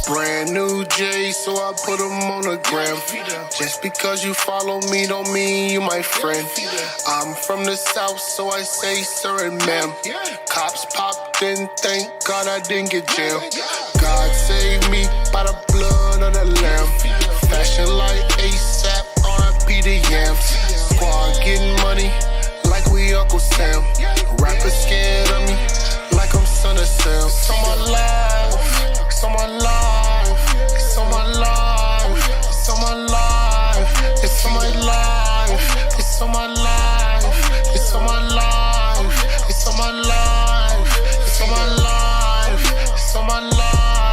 Brand new J, so I put them on the gram. Just because you follow me don't mean you my friend. I'm from the south, so I say sir and ma'am. Cops popped in, thank God I didn't get jammed. God save me by the blood of the lamb. Fashion like ASAP, R.I.P. the yams. Squad getting money like we Uncle Sam. Rappers scared of me like I'm son of Sam. It's on my life, it's on my life, it's on my life, it's on my life, it's on my life, it's on my life, it's on my life, it's on my life, it's on my life, it's on my life,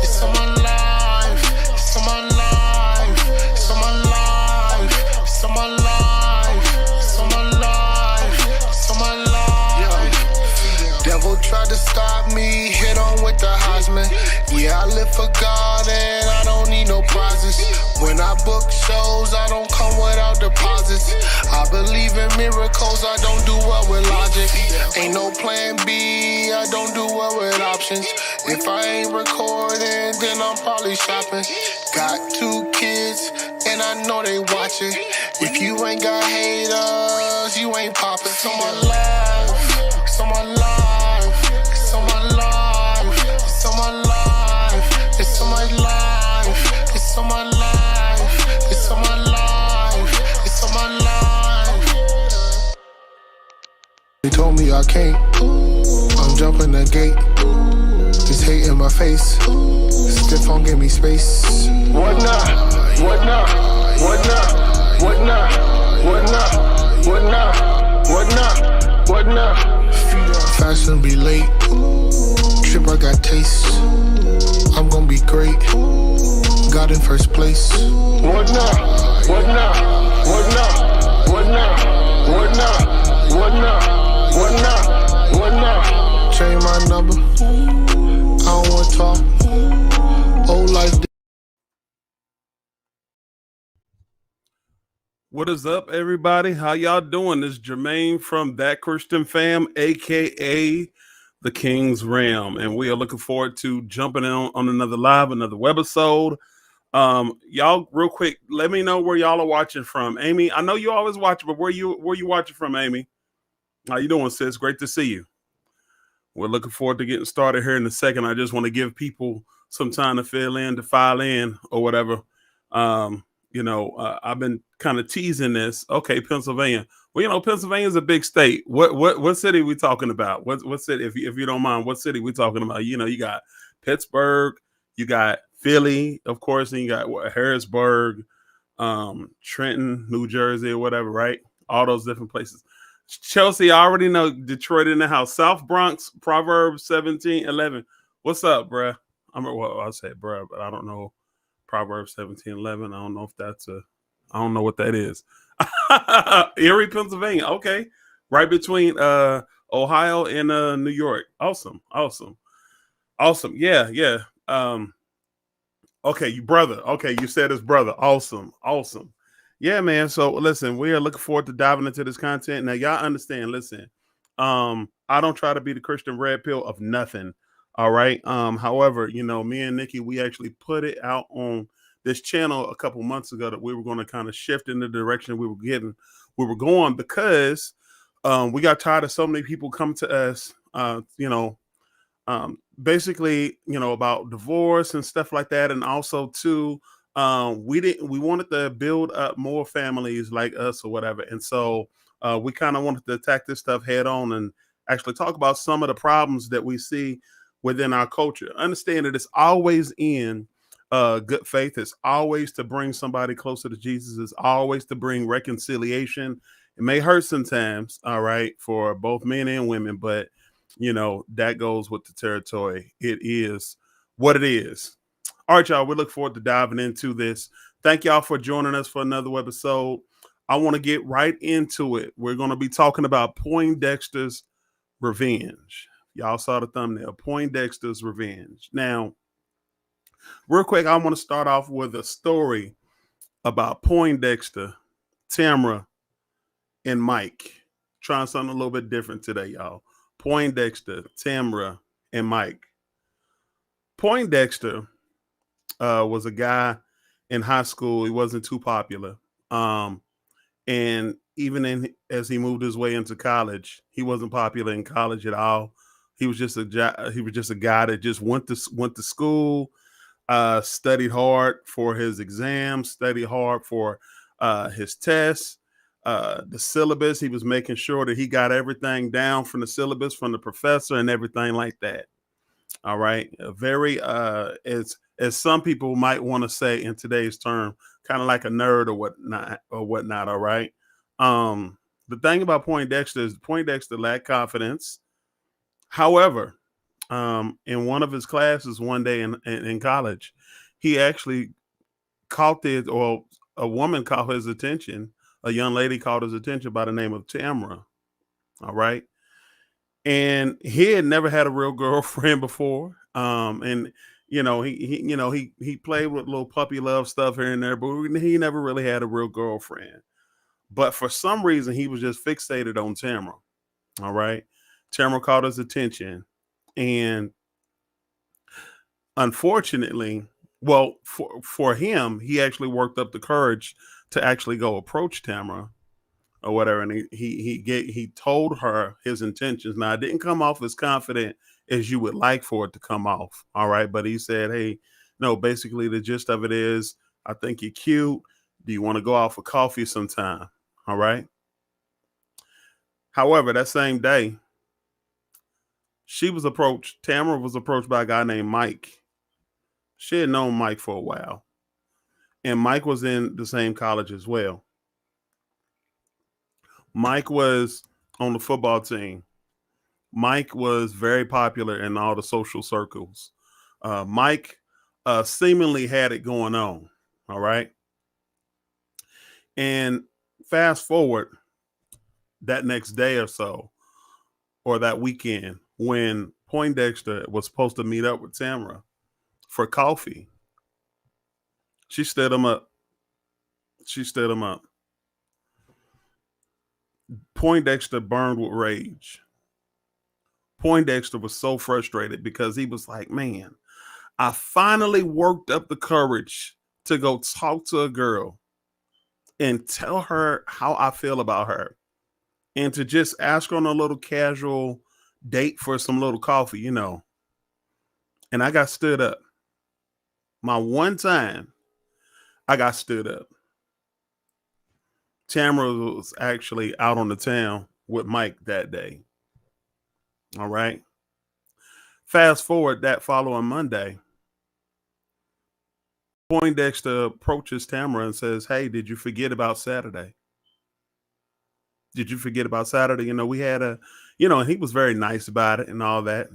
it's on my life, it's on my life, it's on my life, it's on my life, it's on my life, it's on my life. Devil tried to stop me, hit on with the Heisman. Yeah, I live for God and I don't need no prizes. When I book shows, I don't come without deposits. I believe in miracles, I don't do well with logic. Ain't no plan B, I don't do well with options. If I ain't recording, then I'm probably shopping. Got 2 kids, and I know they watching. If you ain't got haters, you ain't popping. It's on my life, it's on my life, it's on my life, it's on my life, it's on my life, it's on my life, it's on my life, it's on my life. They told me I can't, I'm jumping the gate. Just hate in my face, stiff on give me space. What not, what not, what not, what not, what not, what not, what not, what not. Fashion be late, trip I got taste. I'm gonna be great, got in first place. What not, what not, what not, what not, what not, what not, what not, what not. Change my number, I don't wanna talk. Old life. What is up, everybody? How y'all doing? This is Jermaine from That Christian Fam, aka the King's Ram, and we are looking forward to jumping on another live, another webisode. Y'all, real quick, let me know where y'all are watching from. Amy, I know you always watch, but where you watching from, Amy? How you doing, sis? Great to see you. We're looking forward to getting started here in a second. I just want to give people some time to file in, or whatever. I've been kind of teasing this. Okay, Pennsylvania. Well, Pennsylvania is a big state. What city are we talking about? What city? If you don't mind, what city we talking about? You got Pittsburgh, you got Philly, of course, and you got Harrisburg, Trenton, New Jersey, or whatever, right? All those different places. Chelsea, I already know Detroit in the house. South Bronx, Proverbs 17:11. What's up, bruh? I'll say bruh, but I don't know. Proverbs 17:11. I don't know if I don't know what that is. Erie, Pennsylvania. Okay. Right between Ohio and New York. Awesome. Yeah. Okay, you brother. Okay, you said it's brother. Awesome. Yeah, man. So listen, we are looking forward to diving into this content. Now, y'all understand, listen, I don't try to be the Christian red pill of nothing. All right. However, me and Nikki, we actually put it out on this channel a couple months ago that we were going to kind of shift in the direction we were going, because we got tired of so many people come to us, basically, about divorce and stuff like that. And also too, we wanted to build up more families like us or whatever. And so we kind of wanted to attack this stuff head on and actually talk about some of the problems that we see within our culture. Understand that it's always in good faith. It's always to bring somebody closer to Jesus. It's always to bring reconciliation. It may hurt sometimes, all right, for both men and women, but that goes with the territory. It is what it is. All right, y'all, we look forward to diving into this. Thank y'all for joining us for another episode. I want to get right into it. We're going to be talking about Poindexter's revenge. Y'all saw the thumbnail, Poindexter's revenge. Now, real quick, I want to start off with a story about Poindexter, Tamara, and Mike. Trying something a little bit different today, y'all. Poindexter, Tamara, and Mike. Poindexter was a guy in high school. He wasn't too popular. Um, and even as he moved his way into college, he wasn't popular in college at all. He was just a guy that just went to school, studied hard for his exams, studied hard for his tests, the syllabus. He was making sure that he got everything down from the syllabus from the professor and everything like that. All right, very as some people might want to say in today's term, kind of like a nerd or whatnot. All right. Um, the thing about Poindexter is Poindexter lacked confidence. However, in one of his classes one day in college, he actually caught it, or a woman caught his attention. A young lady caught his attention by the name of Tamara. All right. And he had never had a real girlfriend before. And he played with little puppy love stuff here and there, but he never really had a real girlfriend. But for some reason, he was just fixated on Tamara. All right. Tamara caught his attention. And unfortunately, well, for him, he actually worked up the courage to actually go approach Tamara or whatever, and he told her his intentions. Now, it didn't come off as confident as you would like for it to come off. All right, but he said, "Hey, no, basically the gist of it is, I think you're cute. Do you want to go out for coffee sometime?" All right. However, that same day, Tamara was approached by a guy named Mike. She had known Mike for a while, and Mike was in the same college as well. Mike was on the football team. Mike was very popular in all the social circles. Mike seemingly had it going on. All right. And fast forward that next day or so, or that weekend, when Poindexter was supposed to meet up with Tamara for coffee, she stood him up. She stood him up. Poindexter burned with rage. Poindexter was so frustrated because he was like, man, I finally worked up the courage to go talk to a girl and tell her how I feel about her and to just ask her on a little casual date for some little coffee. And I got stood up. My one time I got stood up. Tamara was actually out on the town with Mike that day. All right. Fast forward that following Monday, Poindexter approaches Tamara and says, "Hey, did you forget about Saturday? Did you forget about Saturday? We had and he was very nice about it and all that.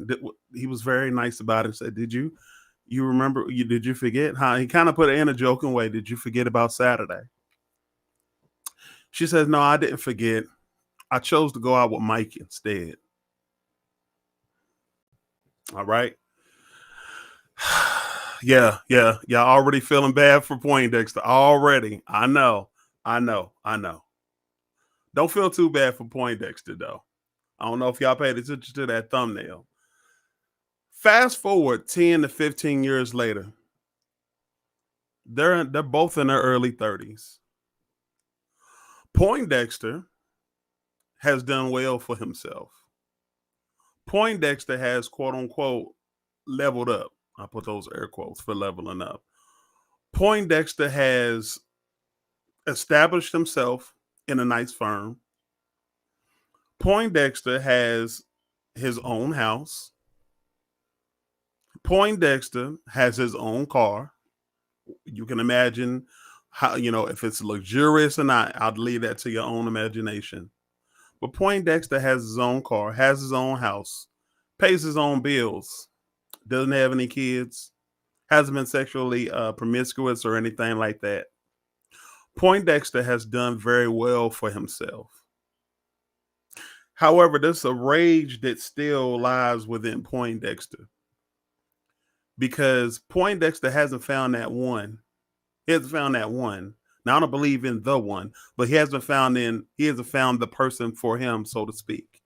He was very nice about it and said, you remember, did you forget?" How he kind of put it in a joking way. "Did you forget about Saturday?" She says, "No, I didn't forget. I chose to go out with Mike instead." All right. Yeah. Y'all already feeling bad for Poindexter. Already. I know. Don't feel too bad for Poindexter, though. I don't know if y'all paid attention to that thumbnail. Fast forward 10 to 15 years later. They're both in their early 30s. Poindexter has done well for himself. Poindexter has, quote unquote, leveled up. I put those air quotes for leveling up. Poindexter has established himself in a nice firm. Poindexter has his own house. Poindexter has his own car. You can imagine how, if it's luxurious or not. I'll leave that to your own imagination. But Poindexter has his own car, has his own house, pays his own bills, doesn't have any kids, hasn't been sexually promiscuous or anything like that. Poindexter has done very well for himself. However, there's a rage that still lies within Poindexter because Poindexter hasn't found that one. He hasn't found that one. Now, I don't believe in the one, but he hasn't found the person for him, so to speak.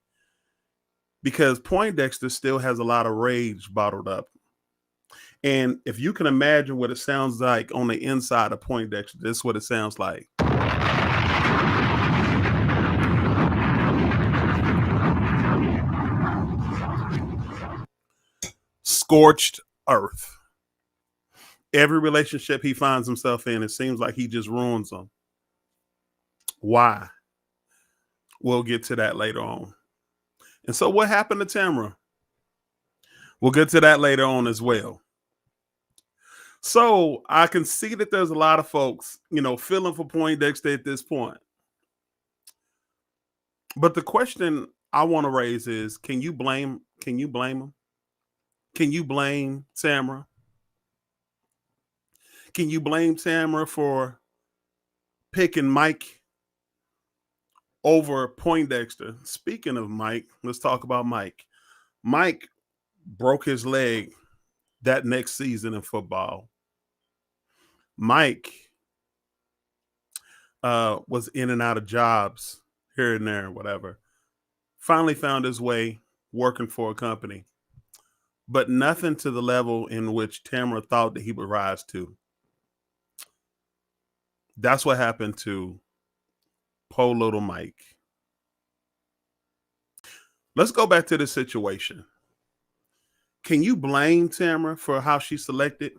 Because Poindexter still has a lot of rage bottled up. And if you can imagine what it sounds like on the inside of Poindexter, this is what it sounds like. Scorched earth. Every relationship he finds himself in, it seems like he just ruins them. Why? We'll get to that later on. And so what happened to Tamara? We'll get to that later on as well. So I can see that there's a lot of folks, feeling for Poindexter at this point. But the question I want to raise is, can you blame him? Can you blame Tamara? Can you blame Tamara for picking Mike over Poindexter? Speaking of Mike, let's talk about Mike. Mike broke his leg that next season in football. Mike was in and out of jobs here and there, whatever. Finally found his way working for a company, but nothing to the level in which Tamara thought that he would rise to. That's what happened to poor little Mike. Let's go back to the situation. Can you blame Tamara for how she selected?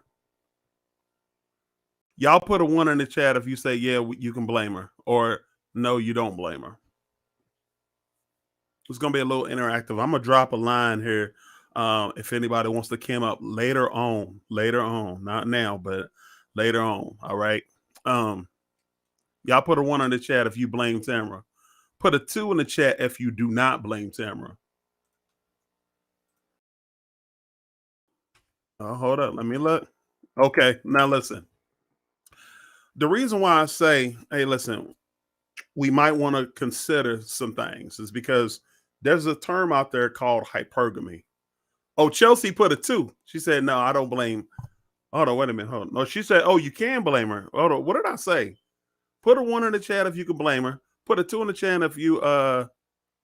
Y'all put a 1 in the chat if you say, yeah, you can blame her, or no, you don't blame her. It's going to be a little interactive. I'm going to drop a line here. If anybody wants to come up later on, not now, but later on. All right. Y'all put a 1 in the chat if you blame Tamara. Put a 2 in the chat if you do not blame Tamara. Oh, hold up. Let me look. Okay. Now listen. The reason why I say, hey, listen, we might want to consider some things is because there's a term out there called hypergamy. Oh, Chelsea put a 2. She said, no, I don't blame. Hold on, wait a minute. Hold on. No, she said, oh, you can blame her. Hold on. What did I say? Put a 1 in the chat if you can blame her. Put a 2 in the chat if you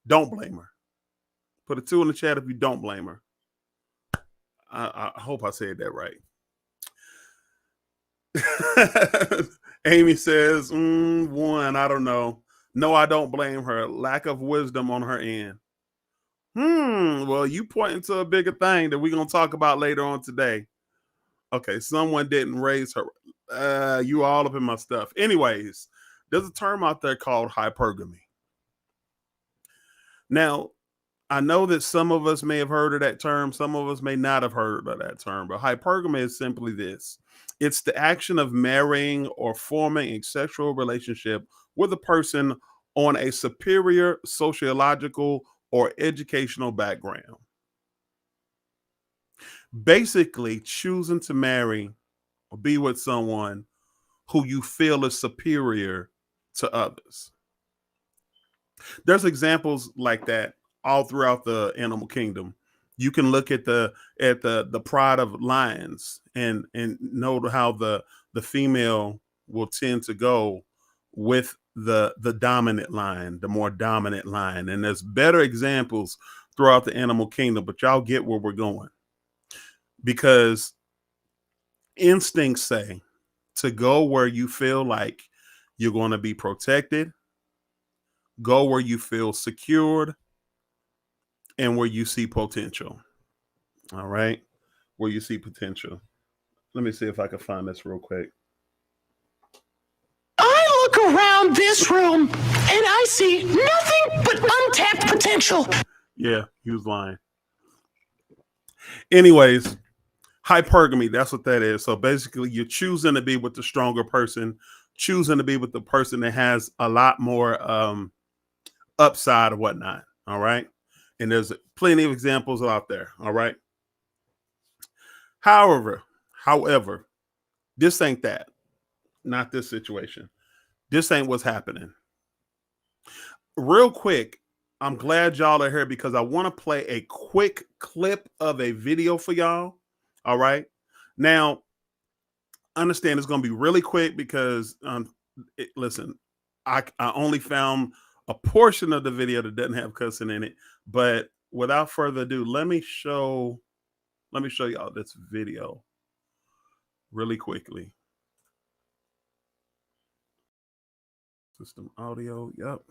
don't blame her. Put a 2 in the chat if you don't blame her. I hope I said that right. Amy says, 1, I don't know. No, I don't blame her. Lack of wisdom on her end. Well, you pointing to a bigger thing that we're going to talk about later on today. Okay, someone didn't raise her. You all up in my stuff. Anyways, there's a term out there called hypergamy. Now, I know that some of us may have heard of that term. Some of us may not have heard of that term. But hypergamy is simply this. It's the action of marrying or forming a sexual relationship with a person on a superior sociological or educational background. Basically, choosing to marry or be with someone who you feel is superior to others. There's examples like that all throughout the animal kingdom. You can look at the pride of lions and know how the female will tend to go with the dominant lion, the more dominant lion. And there's better examples throughout the animal kingdom, but y'all get where we're going. Because instincts say to go where you feel like you're going to be protected, go where you feel secured, and where you see potential. All right. Where you see potential. Let me see if I can find this real quick. I look around this room and I see nothing but untapped potential. Yeah, he was lying. Anyways, hypergamy, that's what that is. So basically, you're choosing to be with the stronger person, choosing to be with the person that has a lot more upside or whatnot. All right. And there's plenty of examples out there. All right. However, this ain't that. Not this situation. This ain't what's happening. Real quick, I'm glad y'all are here because I want to play a quick clip of a video for y'all. All right. Now, understand it's going to be really quick because, listen, I only found a portion of the video that doesn't have cussing in it. But without further ado, let me show y'all this video. really quickly. System audio. Yep.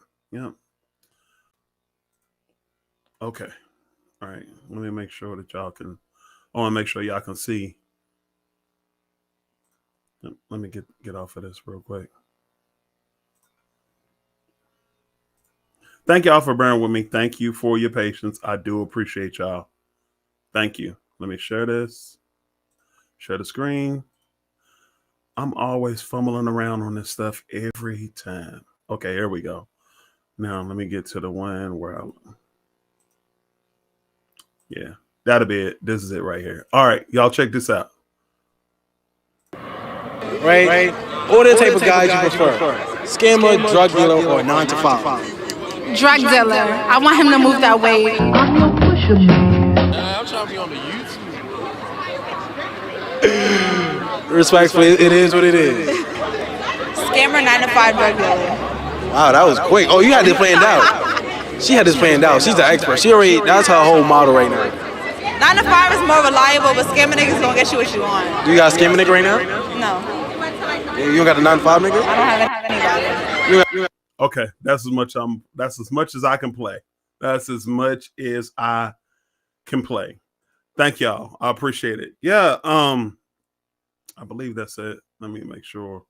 Okay. All right. Let me make sure that y'all can. I want to make sure y'all can see. Let me get off of this real quick. Thank y'all for bearing with me. Thank you for your patience. I do appreciate y'all. Thank you. Let me share this. Share the screen. I'm always fumbling around on this stuff every time. Okay, here we go. Now let me get to the one where yeah, that'll be it. This is it right here. All right, y'all check this out. Right? Or the type of guys you prefer? Scammer, drug dealer, or 9 to 5? Drug dealer. I want him to move that way. I'm no pusher, man. I'm trying to be on the YouTube. Respectfully, it is what it is. Scammer 9 to 5 drug dealer. Wow, that was quick. Oh, you had this planned out. She had this planned out. She's the expert. That's her whole model right now. 9 to 5 is more reliable, but scamming niggas gonna get you what you want. Do you got a scamming nigga right now? No. You don't got the 9 to 5 nigga? I don't have anybody. Okay, that's as much as I can play. That's as much as I can play. Thank y'all. I appreciate it. Yeah, I believe that's it. Let me make sure.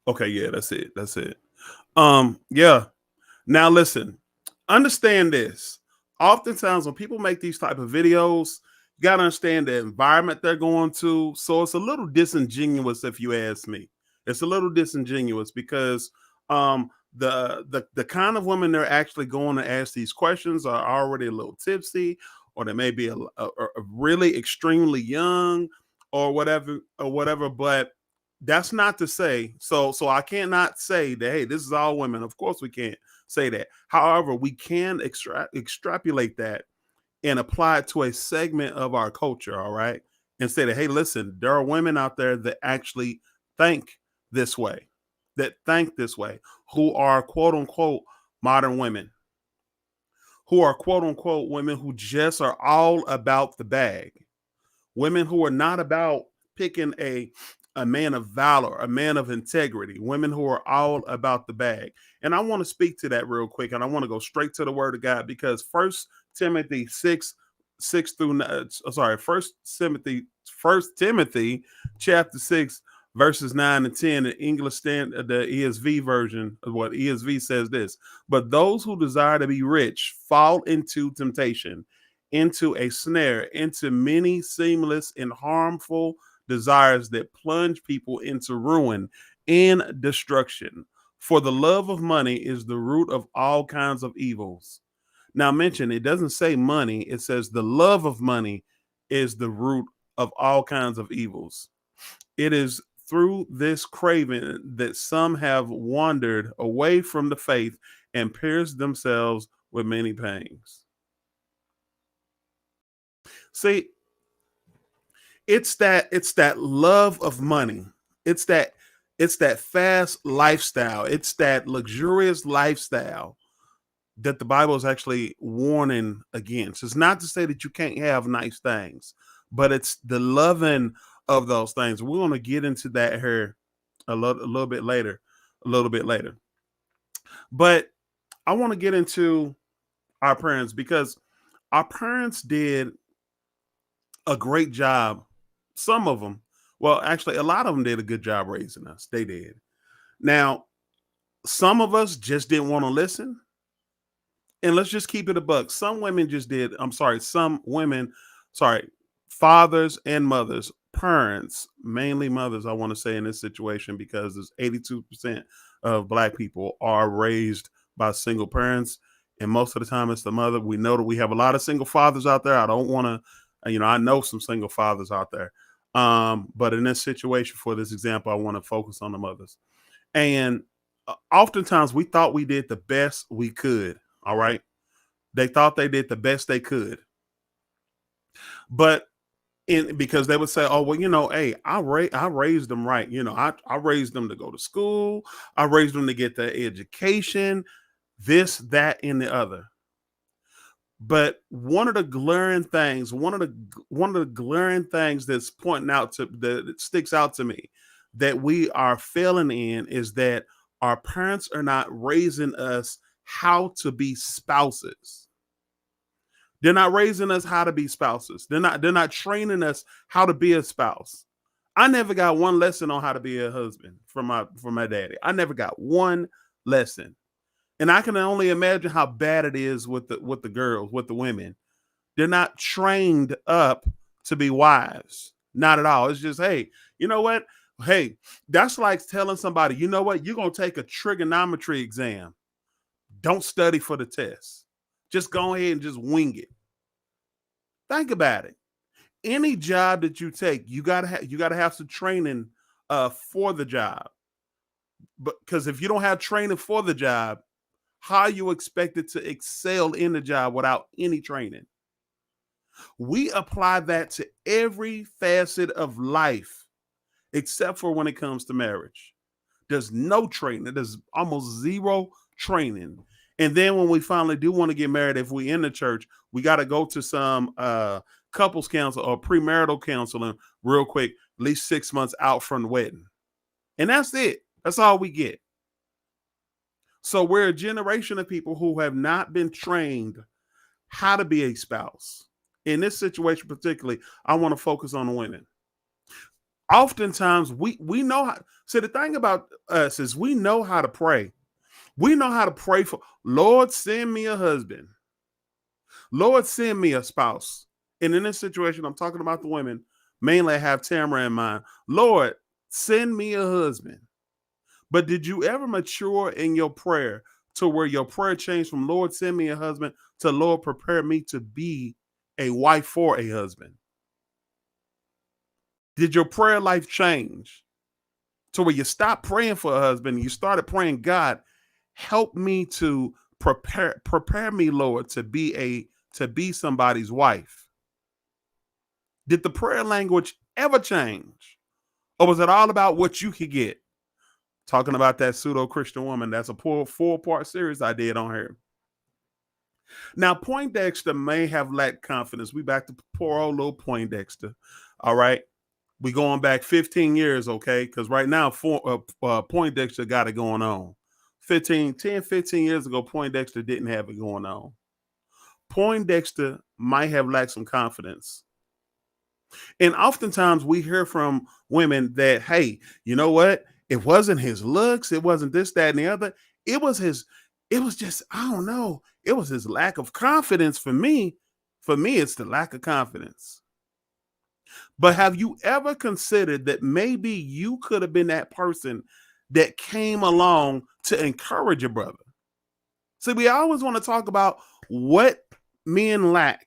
Okay, yeah, that's it. Yeah. Now listen, understand this. Oftentimes when people make these type of videos, you got to understand the environment they're going to. So it's a little disingenuous if you ask me. It's a little disingenuous because the kind of women they're actually going to ask these questions are already a little tipsy, or they may be a really extremely young or whatever. But that's not to say, so I cannot say that, hey, this is all women. Of course we can't say that. However, we can extrapolate that and apply it to a segment of our culture, all right? And say that, hey, listen, there are women out there that actually think this way, who are quote unquote modern women, who are quote unquote women who just are all about the bag, women who are not about picking a man of valor, a man of integrity, women who are all about the bag. And I want to speak to that real quick. And I want to go straight to the word of God, because First Timothy chapter 6, verses 9 and 10, the English standard, the ESV version of what ESV says this: but those who desire to be rich fall into temptation, into a snare, into many seamless and harmful desires that plunge people into ruin and destruction. For the love of money is the root of all kinds of evils. Now, mention, it doesn't say money, it says the love of money is the root of all kinds of evils. It is through this craving that some have wandered away from the faith and pierced themselves with many pangs. See, it's that love of money. It's that fast lifestyle. It's that luxurious lifestyle that the Bible is actually warning against. It's not to say that you can't have nice things, but it's the loving of those things. We're going to get into that here a little bit later. But I want to get into our parents, because our parents did a great job. Some of them, well, actually, a lot of them did a good job raising us. They did. Now, some of us just didn't want to listen. And let's just keep it a buck. Some women just did. Fathers and mothers, parents, mainly mothers, I want to say in this situation, because there's 82% of Black people are raised by single parents. And most of the time it's the mother. We know that we have a lot of single fathers out there. I don't want to, I know some single fathers out there. But in this situation, for this example, I want to focus on the mothers. And oftentimes we thought we did the best we could. All right. They thought they did the best they could. But because they would say, oh, well, hey, I raised them right. I raised them to go to school. I raised them to get their education, this, that, and the other. But one of the glaring things, one of the glaring things that's pointing out to that sticks out to me that we are failing in is that our parents are not raising us how to be spouses. They're not raising us how to be spouses. They're not training us how to be a spouse. I never got one lesson on how to be a husband from my daddy. I never got one lesson. And I can only imagine how bad it is with the girls, with the women. They're not trained up to be wives. Not at all. It's just, hey, you know what? Hey, that's like telling somebody, you know what? You're going to take a trigonometry exam. Don't study for the test. Just go ahead and just wing it. Think about it. Any job that you take, you gotta have some training for the job. But because if you don't have training for the job, how are you expected to excel in the job without any training? We apply that to every facet of life, except for when it comes to marriage. There's no training. There's almost zero training. And then when we finally do want to get married, if we in the church, we got to go to some couples counsel or premarital counseling real quick, at least 6 months out from the wedding. And that's it. That's all we get. So we're a generation of people who have not been trained how to be a spouse. In this situation particularly, I want to focus on the women. Oftentimes we know how. So the thing about us is we know how to pray. We know how to pray for, Lord, send me a husband. Lord, send me a spouse. And in this situation, I'm talking about the women. Mainly I have Tamara in mind. Lord, send me a husband. But did you ever mature in your prayer to where your prayer changed from Lord, send me a husband to Lord, prepare me to be a wife for a husband? Did your prayer life change to where you stopped praying for a husband and you started praying, God, help me to prepare me, Lord, to be somebody's wife? Did the prayer language ever change? Or was it all about what you could get? Talking about that pseudo-Christian woman. That's a four-part series I did on her. Now, Poindexter may have lacked confidence. We back to poor old little Poindexter. All right. We going back 15 years, okay? Because right now, Poindexter got it going on. 15 years ago, Poindexter didn't have it going on. Poindexter might have lacked some confidence. And oftentimes we hear from women that, hey, you know what? It wasn't his looks. It wasn't this, that, and the other. It was just, I don't know. It was his lack of confidence for me. For me, it's the lack of confidence. But have you ever considered that maybe you could have been that person that came along to encourage your brother? See, we always want to talk about what men lack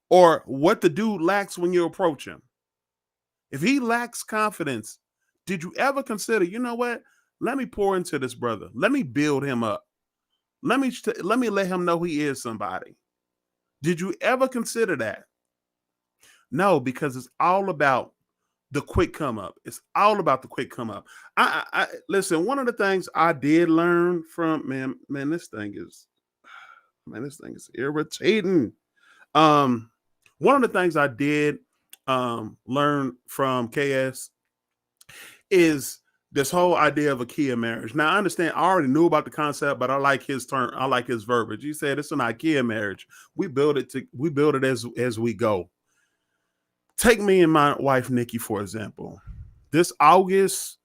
or what the dude lacks when you approach him. If he lacks confidence, did you ever consider, you know what? Let me pour into this brother. Let me build him up. Let me let him know he is somebody. Did you ever consider that? No, because it's all about the quick come up. It's all about the quick come up. I listen, one of the things I did learn from this thing is irritating. One of the things I did learn from KS is this whole idea of a IKEA marriage. Now, I understand, I already knew about the concept, but I like his term. I like his verbiage. He said it's an IKEA marriage. We build it as we go. Take me and my wife, Nikki, for example. This August,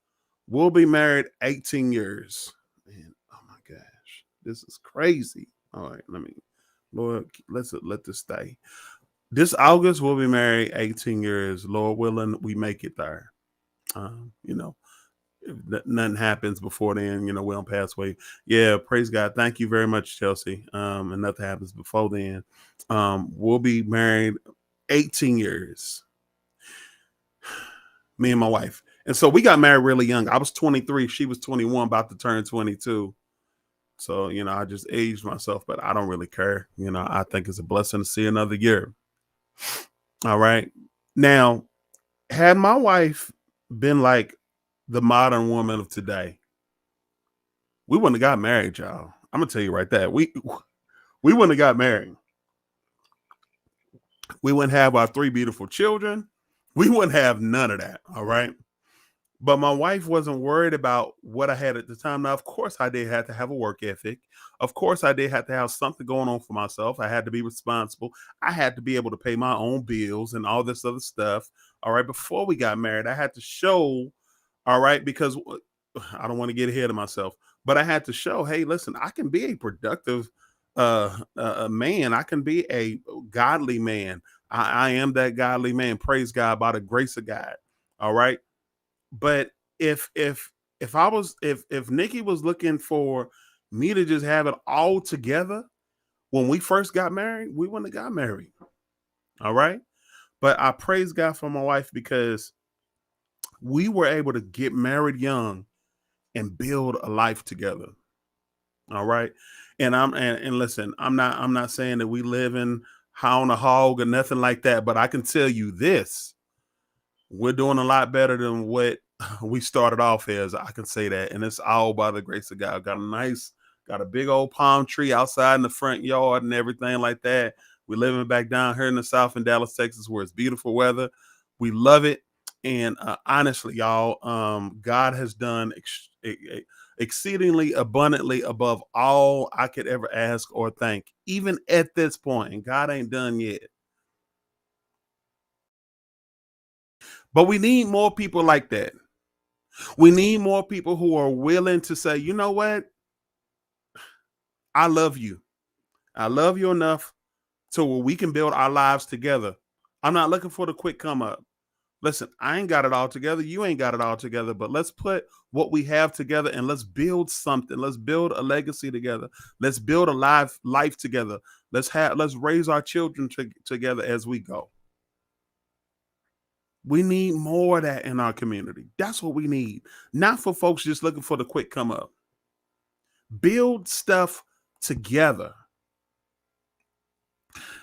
we'll be married 18 years. Man, oh my gosh, this is crazy. All right, Lord, let's let this stay. This August, we'll be married 18 years. Lord willing, we make it there. If nothing happens before then, we don't pass away. Yeah, praise God. Thank you very much, Chelsea. And nothing happens before then. We'll be married 18 years. Me and my wife. And so we got married really young. I was 23. She was 21, about to turn 22. So, I just aged myself, but I don't really care. I think it's a blessing to see another year. All right. Now, had my wife been like the modern woman of today, we wouldn't have got married, y'all. I'm gonna tell you right there. We wouldn't have got married. We wouldn't have our 3 beautiful children. We wouldn't have none of that. All right. But my wife wasn't worried about what I had at the time. Now, of course, I did have to have a work ethic. Of course, I did have to have something going on for myself. I had to be responsible. I had to be able to pay my own bills and all this other stuff. All right. Before we got married, I had to show, all right, because I don't want to get ahead of myself, but I had to show, hey, listen, I can be a productive man. I can be a godly man. I am that godly man. Praise God by the grace of God. All right. But if Nikki was looking for me to just have it all together when we first got married, we wouldn't have got married. All right. But I praise God for my wife because we were able to get married young and build a life together. All right. And listen, I'm not saying that we live in high on a hog or nothing like that, but I can tell you this. We're doing a lot better than what we started off as. I can say that. And it's all by the grace of God. Got a big old palm tree outside in the front yard and everything like that. We're living back down here in the South in Dallas, Texas, where it's beautiful weather. We love it. And honestly, y'all, God has done exceedingly abundantly above all I could ever ask or think, even at this point. And God ain't done yet. But we need more people like that. We need more people who are willing to say, you know what? I love you. I love you enough so where we can build our lives together. I'm not looking for the quick come up. Listen, I ain't got it all together. You ain't got it all together, but let's put what we have together and let's build something. Let's build a legacy together. Let's build a life together. Let's raise our children together as we go. We need more of that in our community. That's what we need. Not for folks just looking for the quick come up. Build stuff together.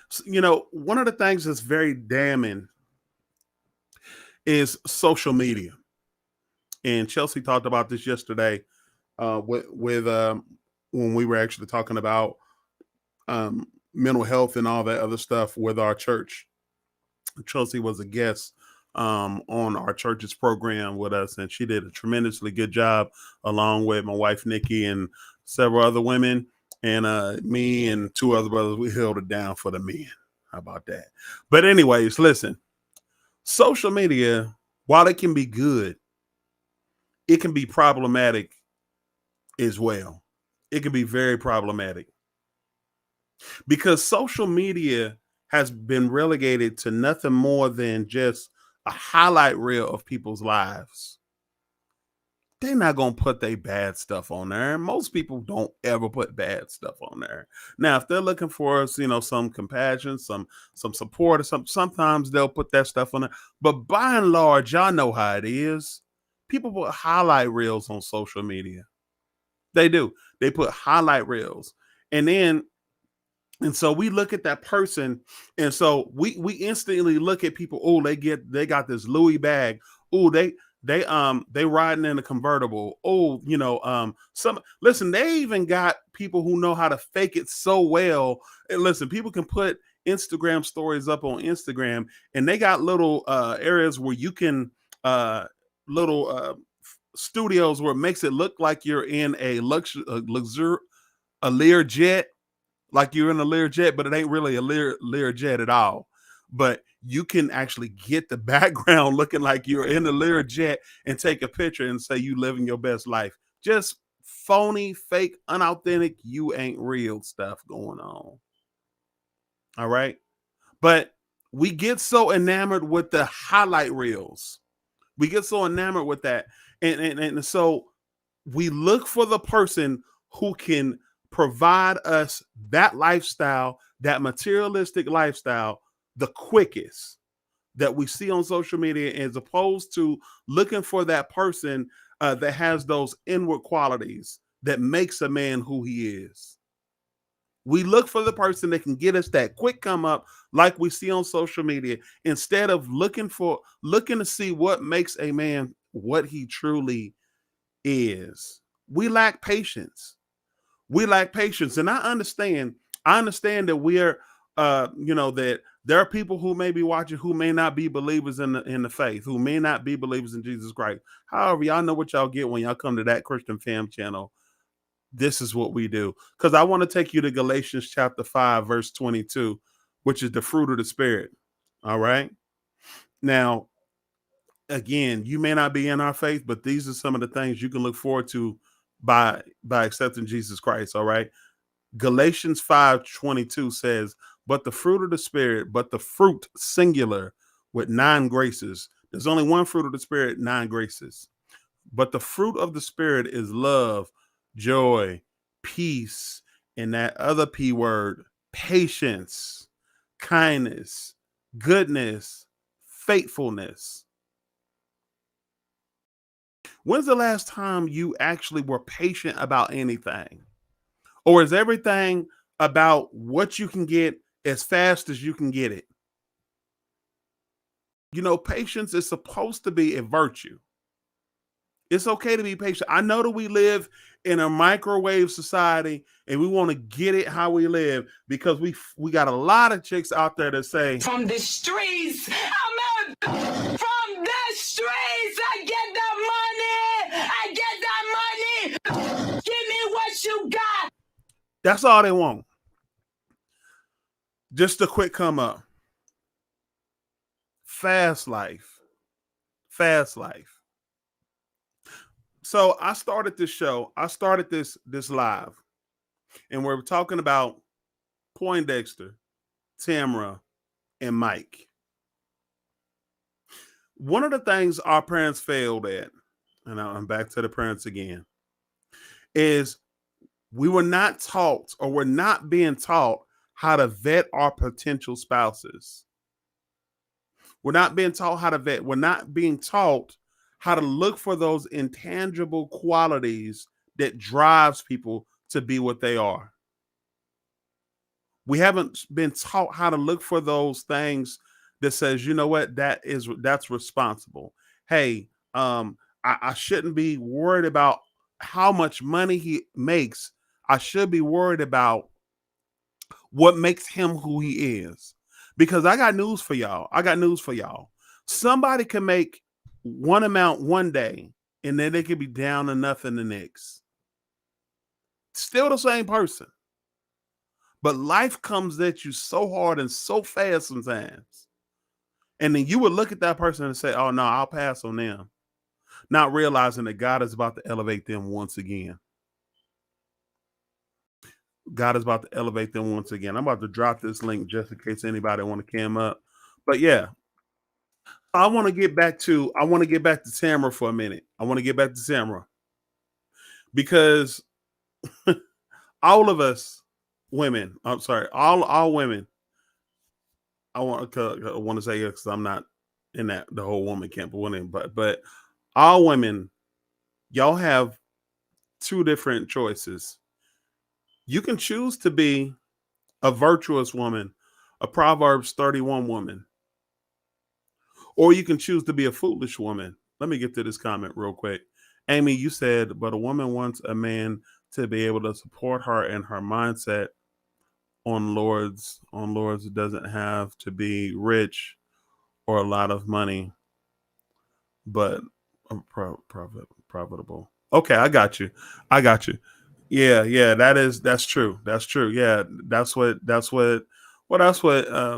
So, one of the things that's very damning is social media. And Chelsea talked about this yesterday with when we were actually talking about mental health and all that other stuff with our church. Chelsea was a guest on our church's program with us, and she did a tremendously good job along with my wife Nikki and several other women, and me and 2 other brothers. We held it down for the men. How about that? But anyways, listen, social media, while it can be good, it can be problematic as well. It can be very problematic because social media has been relegated to nothing more than just a highlight reel of people's lives. They're not going to put their bad stuff on there. Most people don't ever put bad stuff on there. Now, if they're looking for, some compassion, some support or something, sometimes they'll put that stuff on there. But by and large, y'all know how it is. People put highlight reels on social media. They do. They put highlight reels. And so we look at that person, and so we instantly look at people. Oh, they got this Louis bag. Oh, they riding in a convertible. Oh, they even got people who know how to fake it so well. And listen, people can put Instagram stories up on Instagram, and they got little areas where you can studios where it makes it look like you're in a Lear jet. Like you're in a Lear jet, but it ain't really a Lear jet at all. But you can actually get the background looking like you're in a Lear jet and take a picture and say you living your best life. Just phony, fake, unauthentic, you ain't real stuff going on. All right. But we get so enamored with the highlight reels. We get so enamored with that. And so we look for the person who can provide us that lifestyle, that materialistic lifestyle, the quickest that we see on social media, as opposed to looking for that person that has those inward qualities that makes a man who he is. We look for the person that can get us that quick come up like we see on social media, instead of looking to see what makes a man what he truly is. We lack patience. And I understand that we're that There are people who may be watching who may not be believers in the faith, who may not be believers in Jesus Christ. However, y'all know what y'all get when y'all come to that Christian Fam channel. This is what we do. Because I want to take you to Galatians chapter 5, verse 22, which is the fruit of the Spirit. All right. Now, again, you may not be in our faith, but these are some of the things you can look forward to by accepting Jesus Christ. All right. Galatians 5:22 says, but the fruit of the Spirit, but the fruit singular with 9 graces. There's only one fruit of the Spirit, 9 graces. But the fruit of the Spirit is love, joy, peace, and that other P word, patience, kindness, goodness, faithfulness. When's the last time you actually were patient about anything? Or is everything about what you can get as fast as you can get it? You know, patience is supposed to be a virtue. It's okay to be patient. I know that we live in a microwave society and we want to get it how we live because we got a lot of chicks out there that say, From the streets, from the streets, I get the money. I get that money. Give me what you got. that's all they want. Just a quick come up. Fast life. Fast life. So I started this show. I started this live, and we're talking about Poindexter, Tamara, and Mike. One of the things our parents failed at, and I'm back to the parents again, is we were not taught, or we're not being taught how to vet our potential spouses. We're not being taught how to vet. We're not being taught how to look for those intangible qualities that drives people to be what they are. We haven't been taught how to look for those things that says, you know what, that's responsible. Hey, I shouldn't be worried about how much money he makes. I should be worried about what makes him who he is. Because I got news for y'all. Somebody can make one amount one day and then they could be down to nothing the next. Still the same person. But life comes at you so hard and so fast sometimes. And then you would look at that person and say, oh no, I'll pass on them. Not realizing that God is about to elevate them once again. God is about to elevate them once again. I'm about to drop this link just in case anybody want to cam up. But yeah, I want to get back to Tamara for a minute. I want to get back to Tamara because all of us women, all women. I want to say because I'm not in the whole woman camp of women, but all women, y'all have 2 different choices. You can choose to be a virtuous woman, a Proverbs 31 woman, or you can choose to be a foolish woman. Let me get to this comment real quick. Amy, you said, but a woman wants a man to be able to support her in her mindset on Lord's. It doesn't have to be rich or a lot of money, but profitable. Okay, I got you. Yeah, that's true. Yeah, that's what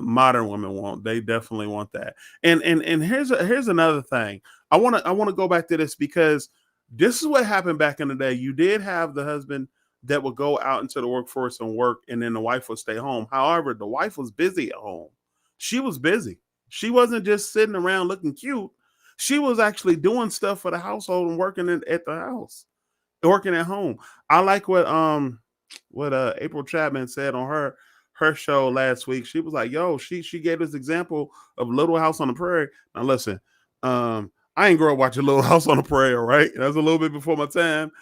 modern women want. They definitely want that. And here's another thing. I want to go back to this because this is what happened back in the day. You did have the husband that would go out into the workforce and work, and then the wife would stay home. However, the wife was busy at home. She was busy. She wasn't just sitting around looking cute. She was actually doing stuff for the household and working at the house, working at home. I like what April Chapman said on her show last week. She was like, yo, she gave this example of Little House on the Prairie. Now listen, I ain't grow up watching Little House on the Prairie, right? That's a little bit before my time.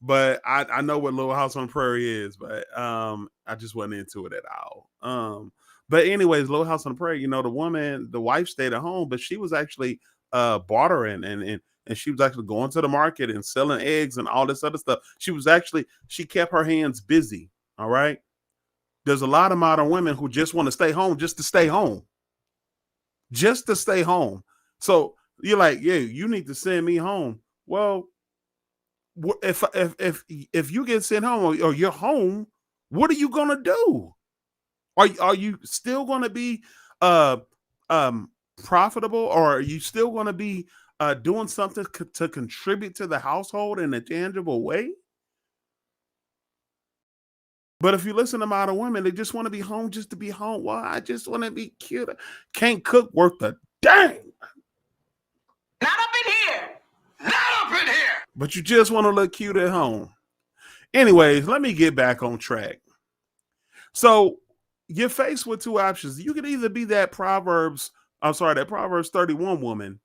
But I know what Little House on the Prairie is, but I just wasn't into it at all. But anyways, Little House on the Prairie, the wife stayed at home, but she was actually bartering and she was actually going to the market and selling eggs and all this other stuff. She kept her hands busy. All right. There's a lot of modern women who just want to stay home just to stay home. Just to stay home. So you're like, yeah, you need to send me home. Well, if you get sent home or you're home, what are you gonna do? Are you still gonna be uh profitable, or are you still gonna be doing something to contribute to the household in a tangible way? But if you listen to modern women, they just want to be home just to be home. Well, I just want to be cute. Can't cook worth a dang. Not up in here. Not up in here. But you just want to look cute at home. Anyways, let me get back on track. So you're faced with two options. You could either be that Proverbs 31 woman,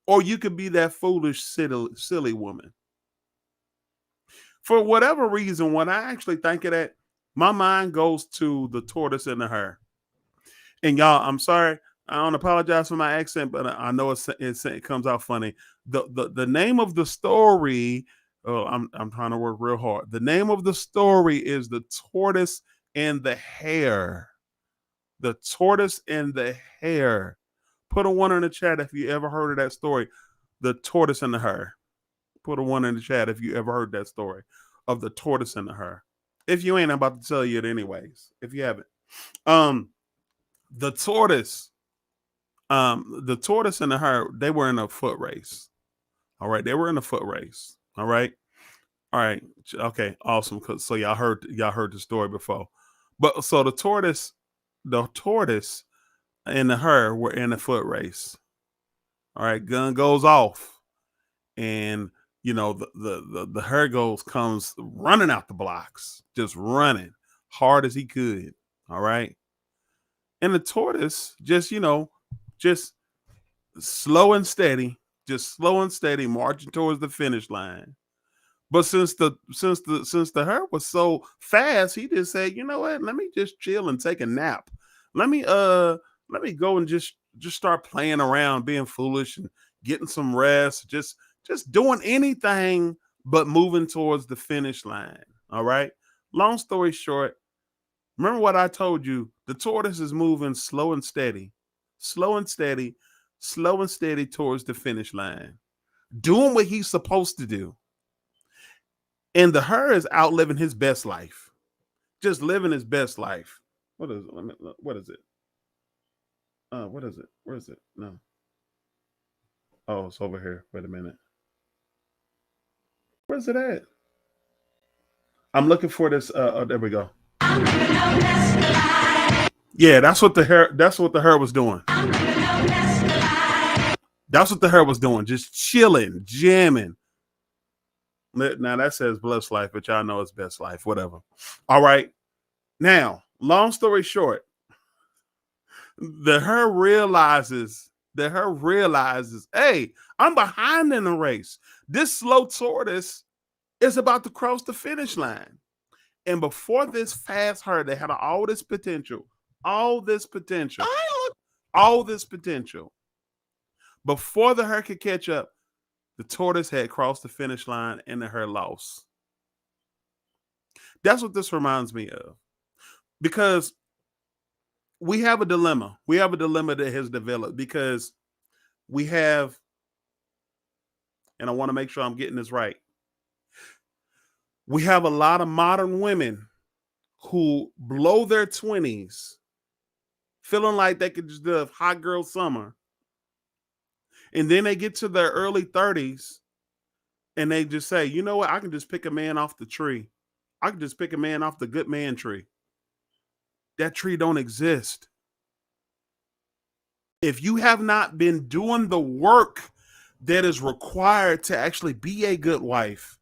or you could be that foolish, silly woman. For whatever reason, when I actually think of that, my mind goes to the tortoise and the hare. And y'all, I'm sorry, I don't apologize for my accent, but I know it comes out funny. The name of the story, I'm trying to work real hard. The name of the story is The Tortoise and the Hare. The Tortoise and the Hare. Put a 1 in the chat if you ever heard of that story. The Tortoise and the Hare. Put a 1 in the chat if you ever heard that story of the tortoise and the hare. If you ain't, I'm about to tell you it anyways. If you haven't, the tortoise and the hare, they were in a foot race. All right, they were in a foot race. All right, okay, awesome. So y'all heard the story before, but so the tortoise and the hare were in a foot race. All right, gun goes off, and the hare comes running out the blocks, just running hard as he could. All right. And the tortoise just slow and steady, marching towards the finish line. But since the hare was so fast, he just said, you know what? Let me just chill and take a nap. Let me go and just start playing around, being foolish and getting some rest. Just doing anything but moving towards the finish line. All right. Long story short, remember what I told you. The tortoise is moving slow and steady towards the finish line, doing what he's supposed to do. And the hare is out living his best life, just living his best life. What is it? What is it? What is it? Where is it? No. Oh, it's over here. Wait a minute. Where's it at? I'm looking for this. There we go. Yeah, that's what the hare was doing. That's what the hare was doing. Just chilling, jamming. Now that says blessed life, but y'all know it's best life. Whatever. All right. Now, long story short, the hare realizes, hey, I'm behind in the race. This slow tortoise is about to cross the finish line. And before this fast hare, they had all this potential. Before the hare could catch up, the tortoise had crossed the finish line and the hare lost. That's what this reminds me of. Because we have a dilemma. We have a dilemma that has developed because we have, and I want to make sure I'm getting this right. We have a lot of modern women who blow their 20s feeling like they could just do a hot girl summer. And then they get to their early 30s and they just say, you know what? I can just pick a man off the tree. I can just pick a man off the good man tree. That tree don't exist. If you have not been doing the work that is required to actually be a good wife,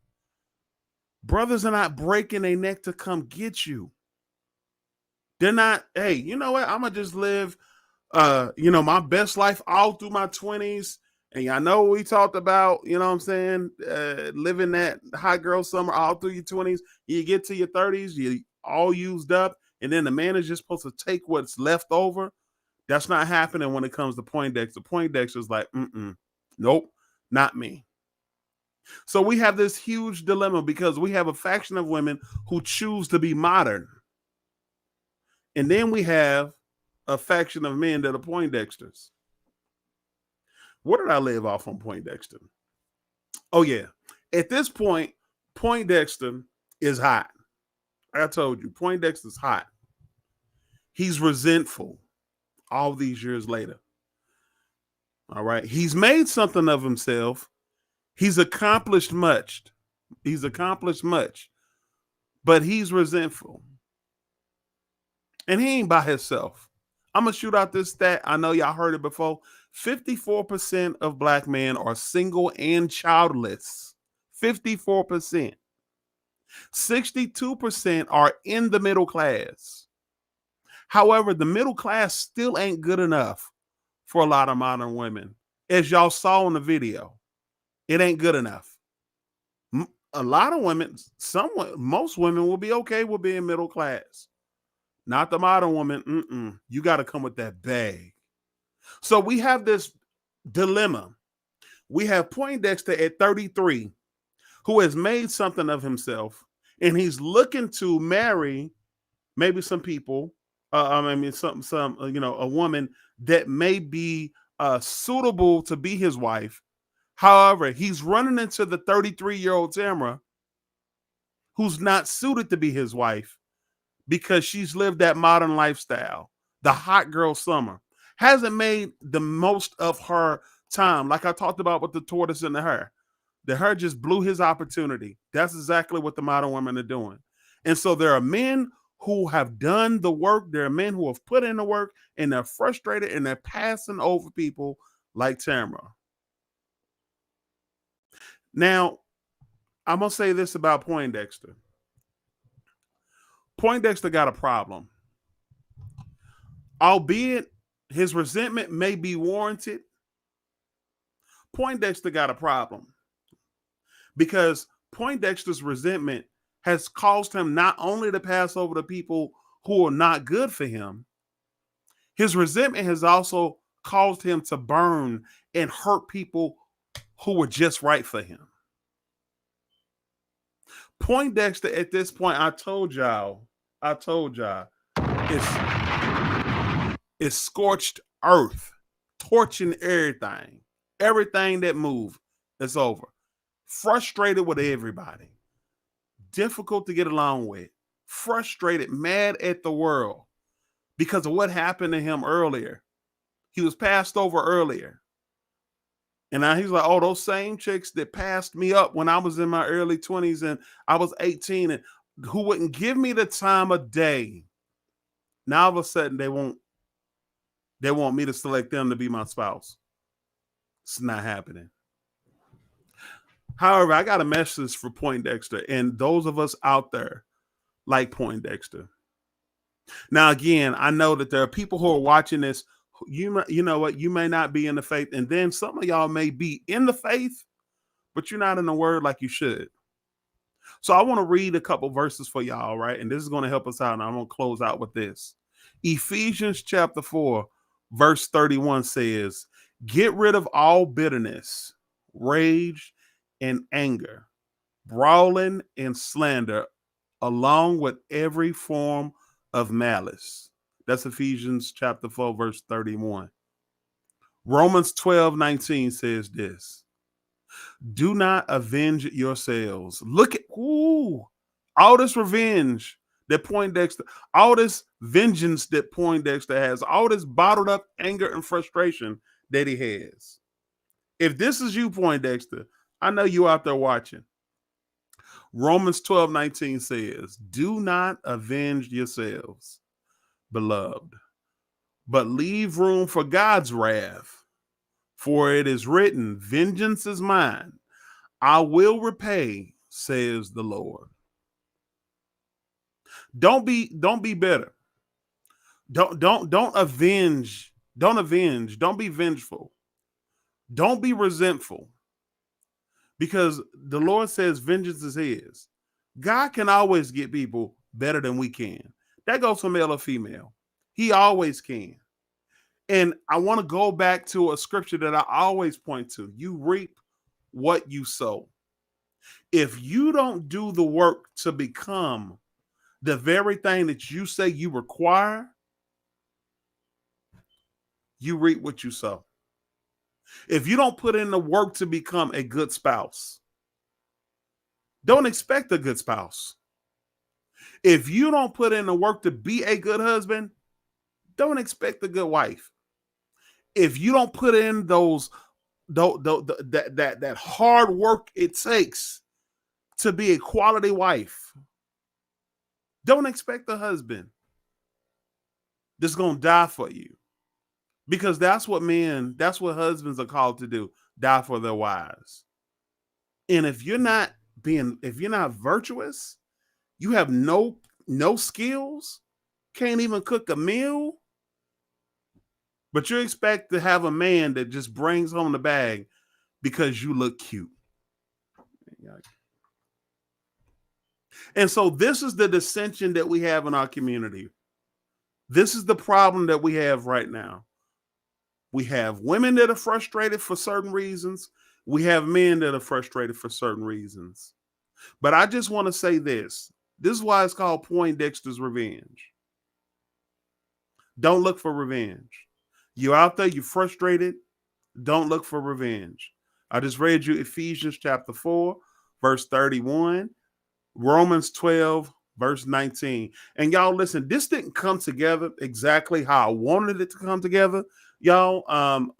brothers are not breaking their neck to come get you. They're not, hey, you know what? I'm going to just live, my best life all through my 20s. And I know we talked about, you know what I'm saying, living that hot girl summer all through your 20s. You get to your 30s, you all used up. And then the man is just supposed to take what's left over. That's not happening when it comes to Poindexter. Poindexter is like, nope, not me. So we have this huge dilemma because we have a faction of women who choose to be modern. And then we have a faction of men that are Poindexters. What did I live off on Poindexter? Oh, yeah. At this point, Poindexter is hot. I told you, Poindexter's hot. He's resentful all these years later. All right. He's made something of himself. He's accomplished much. But he's resentful. And he ain't by himself. I'm going to shoot out this stat. I know y'all heard it before. 54% of black men are single and childless. 54%. 62% are in the middle class. However, the middle class still ain't good enough for a lot of modern women. As y'all saw in the video, it ain't good enough. A lot of women, most women will be okay with being middle class. Not the modern woman. You got to come with that bag. So we have this dilemma. We have Poindexter at 33, who has made something of himself, and he's looking to marry maybe some people. A woman that may be suitable to be his wife. However, he's running into the 33-year-old Tamara, who's not suited to be his wife because she's lived that modern lifestyle, the hot girl summer, hasn't made the most of her time. Like I talked about with the tortoise and the hare. The hare just blew his opportunity. That's exactly what the modern women are doing. And so there are men who have done the work. There are men who have put in the work, and they're frustrated, and they're passing over people like Tamara. Now, I'm going to say this about Poindexter. Poindexter got a problem. Albeit his resentment may be warranted, Poindexter got a problem. Because Poindexter's resentment has caused him not only to pass over the people who are not good for him, his resentment has also caused him to burn and hurt people who were just right for him. Poindexter at this point, I told y'all, it's scorched earth, torching everything that moved. It's over. Frustrated with everybody, difficult to get along with, frustrated, mad at the world because of what happened to him earlier. He was passed over earlier. And now he's like, oh, those same chicks that passed me up when I was in my early 20s and I was 18 and who wouldn't give me the time of day. Now all of a sudden they want me to select them to be my spouse. It's not happening. However, I got a message for Poindexter and those of us out there like Poindexter. Now, again, I know that there are people who are watching this. You know what? You may not be in the faith, and then some of y'all may be in the faith, but you're not in the word like you should. So I want to read a couple verses for y'all, right? And this is going to help us out. And I'm going to close out with this. Ephesians chapter 4, verse 31 says, get rid of all bitterness, rage, and anger, brawling and slander, along with every form of malice. That's Ephesians chapter 4, verse 31. Romans 12:19 says this. Do not avenge yourselves. Look at all this revenge that Poindexter, all this vengeance that Poindexter has, all this bottled up anger and frustration that he has. If this is you, Poindexter, I know you out there watching. Romans 12:19 says, do not avenge yourselves, beloved, but leave room for God's wrath. For it is written, vengeance is mine. I will repay, says the Lord. Don't be bitter. Don't avenge. Don't avenge. Don't be vengeful. Don't be resentful. Because the Lord says vengeance is his. God can always get people better than we can. That goes for male or female. He always can. And I want to go back to a scripture that I always point to. You reap what you sow. If you don't do the work to become the very thing that you say you require, you reap what you sow. If you don't put in the work to become a good spouse, don't expect a good spouse. If you don't put in the work to be a good husband, don't expect a good wife. If you don't put in that hard work it takes to be a quality wife, don't expect a husband that's going to die for you. Because that's what husbands are called to do, die for their wives. And if you're not virtuous, you have no skills, can't even cook a meal, but you expect to have a man that just brings home the bag because you look cute. And so this is the dissension that we have in our community. This is the problem that we have right now. We have women that are frustrated for certain reasons. We have men that are frustrated for certain reasons. But I just want to say this. This is why it's called Poindexter's revenge. Don't look for revenge. You're out there, you're frustrated. Don't look for revenge. I just read you Ephesians chapter 4, verse 31, Romans 12, verse 19. And y'all listen, this didn't come together exactly how I wanted it to come together, y'all.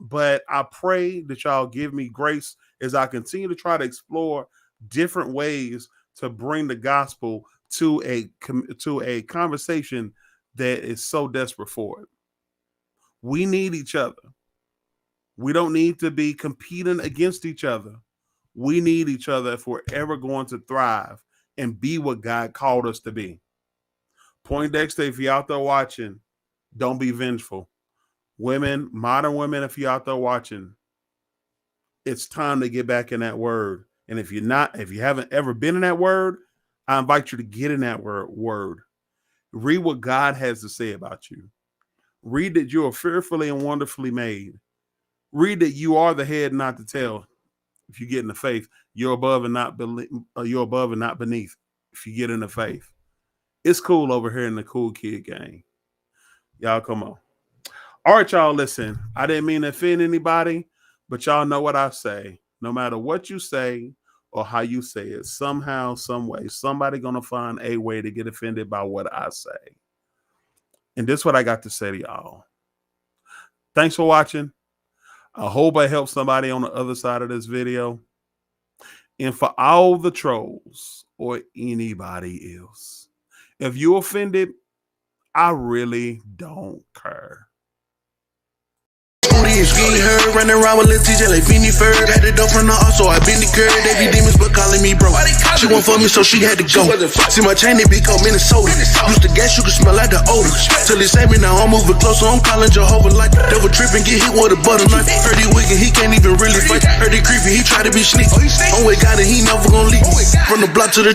But I pray that y'all give me grace as I continue to try to explore different ways to bring the gospel to a conversation that is so desperate for it. We need each other. We don't need to be competing against each other. We need each other if we're ever going to thrive and be what God called us to be. Poindexter, if you're out there watching, don't be vengeful. Women, modern women, if you're out there watching, it's time to get back in that word. And if you haven't ever been in that word, I invite you to get in that word. Read what God has to say about you. Read that you are fearfully and wonderfully made. Read that you are the head, not the tail. If you get in the faith, you're above and not beneath. If you get in the faith, it's cool over here in the cool kid gang. Y'all come on. All right, y'all, listen. I didn't mean to offend anybody, but y'all know what I say. No matter what you say or how you say it, somehow, some way, somebody gonna find a way to get offended by what I say. And this is what I got to say to y'all. Thanks for watching. I hope I helped somebody on the other side of this video. And for all the trolls or anybody else, if you're offended, I really don't care. Skinny her, running around with Lil TJ like Feeny Fur. Had it up from the off, so I been the curve. They be demons, but calling me bro. She won't fuck me, so she had to go. See my chain, it be called Minnesota. Used to gas, you could smell like the odor. Till he saved me, now I'm moving closer. I'm calling Jehovah like devil tripping, get hit with a butter knife. Heard he wicked, he can't even really fight. Heard he creepy, he try to be sneaky. I'm with God and he never gonna leave me. From the block to the church.